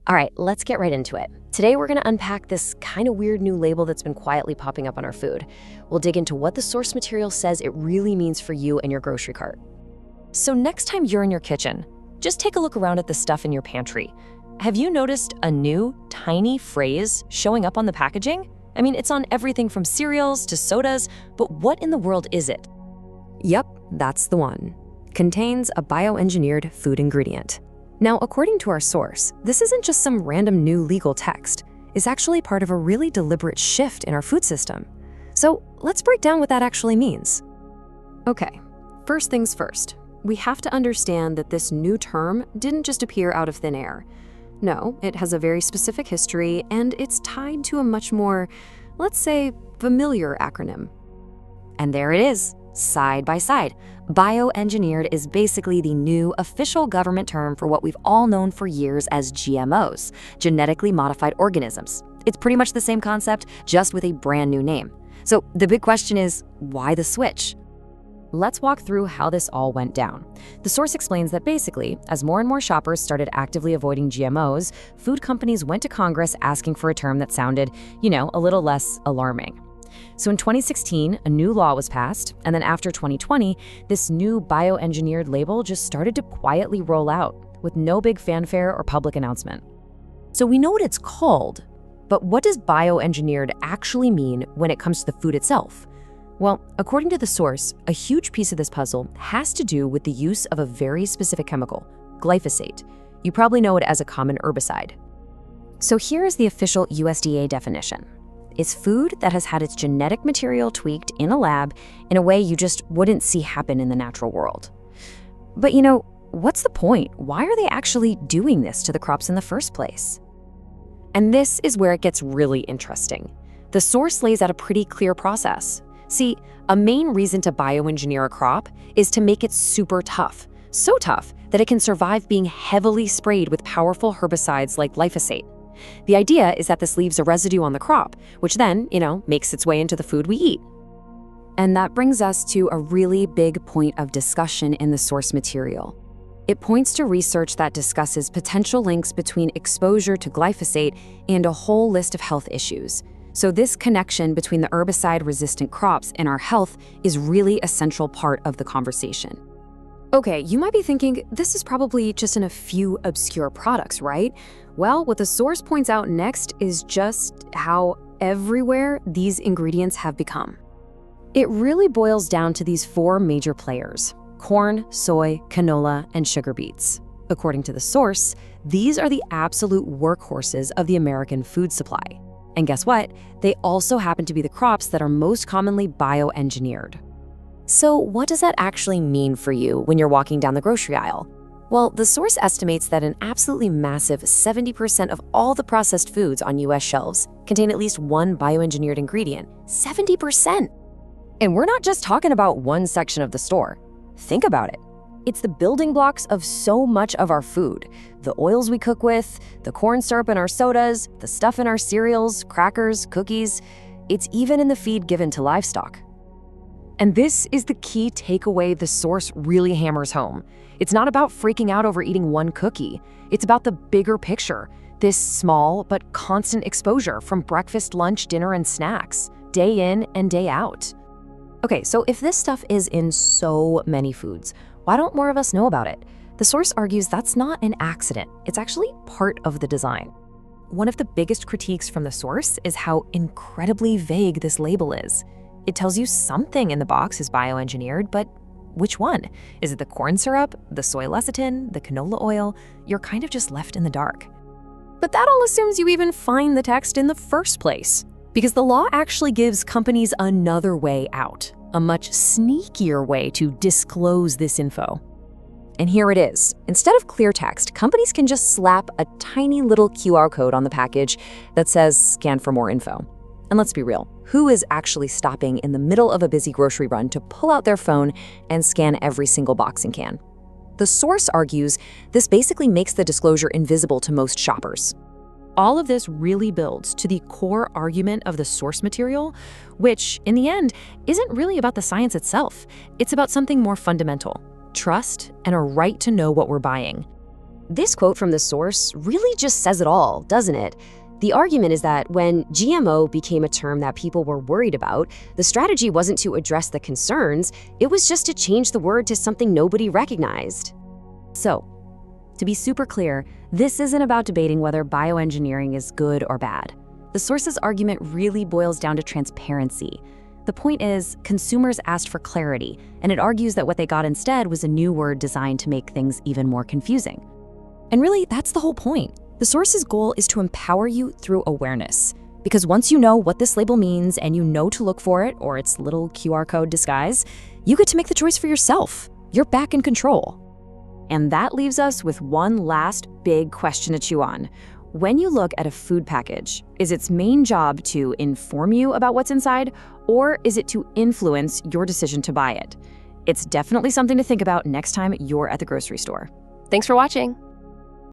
All right, let's get right into it. Today, we're going to unpack this kind of weird new label that's been quietly popping up on our food. We'll dig into what the source material says it really means for you and your grocery cart. So next time you're in your kitchen, just take a look around at the stuff in your pantry. Have you noticed a new, tiny phrase showing up on the packaging? I mean, it's on everything from cereals to sodas, but what in the world is it? Yep, that's the one. Contains a bioengineered food ingredient. Now, according to our source, this isn't just some random new legal text. It's actually part of a really deliberate shift in our food system. So let's break down what that actually means. Okay, first things first. We have to understand that this new term didn't just appear out of thin air. No, it has a very specific history, and it's tied to a much more, let's say, familiar acronym. And there it is, side by side. Bioengineered is basically the new official government term for what we've all known for years as GMOs, genetically modified organisms. It's pretty much the same concept, just with a brand new name. So the big question is, why the switch? Let's walk through how this all went down. The source explains that basically, as more and more shoppers started actively avoiding GMOs, food companies went to Congress asking for a term that sounded, a little less alarming. So in 2016, a new law was passed, and then after 2020, this new bioengineered label just started to quietly roll out with no big fanfare or public announcement. So we know what it's called, but what does bioengineered actually mean when it comes to the food itself? Well, according to the source, a huge piece of this puzzle has to do with the use of a very specific chemical, glyphosate. You probably know it as a common herbicide. So here is the official USDA definition. It's food that has had its genetic material tweaked in a lab in a way you just wouldn't see happen in the natural world. But what's the point? Why are they actually doing this to the crops in the first place? And this is where it gets really interesting. The source lays out a pretty clear process. See, a main reason to bioengineer a crop is to make it super tough. So tough that it can survive being heavily sprayed with powerful herbicides like glyphosate. The idea is that this leaves a residue on the crop, which then, makes its way into the food we eat. And that brings us to a really big point of discussion in the source material. It points to research that discusses potential links between exposure to glyphosate and a whole list of health issues. So this connection between the herbicide-resistant crops and our health is really a central part of the conversation. Okay, you might be thinking, this is probably just in a few obscure products, right? Well, what the source points out next is just how everywhere these ingredients have become. It really boils down to these four major players: corn, soy, canola, and sugar beets. According to the source, these are the absolute workhorses of the American food supply. And guess what? They also happen to be the crops that are most commonly bioengineered. So what does that actually mean for you when you're walking down the grocery aisle? Well, the source estimates that an absolutely massive 70% of all the processed foods on US shelves contain at least one bioengineered ingredient. 70%! And we're not just talking about one section of the store. Think about it. It's the building blocks of so much of our food. The oils we cook with, the corn syrup in our sodas, the stuff in our cereals, crackers, cookies. It's even in the feed given to livestock. And this is the key takeaway the source really hammers home. It's not about freaking out over eating one cookie. It's about the bigger picture, this small but constant exposure from breakfast, lunch, dinner, and snacks, day in and day out. Okay, so if this stuff is in so many foods, why don't more of us know about it? The source argues that's not an accident. It's actually part of the design. One of the biggest critiques from the source is how incredibly vague this label is. It tells you something in the box is bioengineered, but which one? Is it the corn syrup, the soy lecithin, the canola oil? You're kind of just left in the dark. But that all assumes you even find the text in the first place, because the law actually gives companies another way out, a much sneakier way to disclose this info. And here it is. Instead of clear text, companies can just slap a tiny little QR code on the package that says "Scan for more info." And let's be real, who is actually stopping in the middle of a busy grocery run to pull out their phone and scan every single box and can? The source argues this basically makes the disclosure invisible to most shoppers. All of this really builds to the core argument of the source material, which, in the end, isn't really about the science itself. It's about something more fundamental: trust and a right to know what we're buying. This quote from the source really just says it all, doesn't it? The argument is that when GMO became a term that people were worried about, the strategy wasn't to address the concerns, it was just to change the word to something nobody recognized. So, to be super clear, this isn't about debating whether bioengineering is good or bad. The source's argument really boils down to transparency. The point is, consumers asked for clarity, and it argues that what they got instead was a new word designed to make things even more confusing. And really, that's the whole point. The source's goal is to empower you through awareness. Because once you know what this label means and you know to look for it, or its little QR code disguise, you get to make the choice for yourself. You're back in control. And that leaves us with one last big question to chew on. When you look at a food package, is its main job to inform you about what's inside, or is it to influence your decision to buy it? It's definitely something to think about next time you're at the grocery store. Thanks for watching.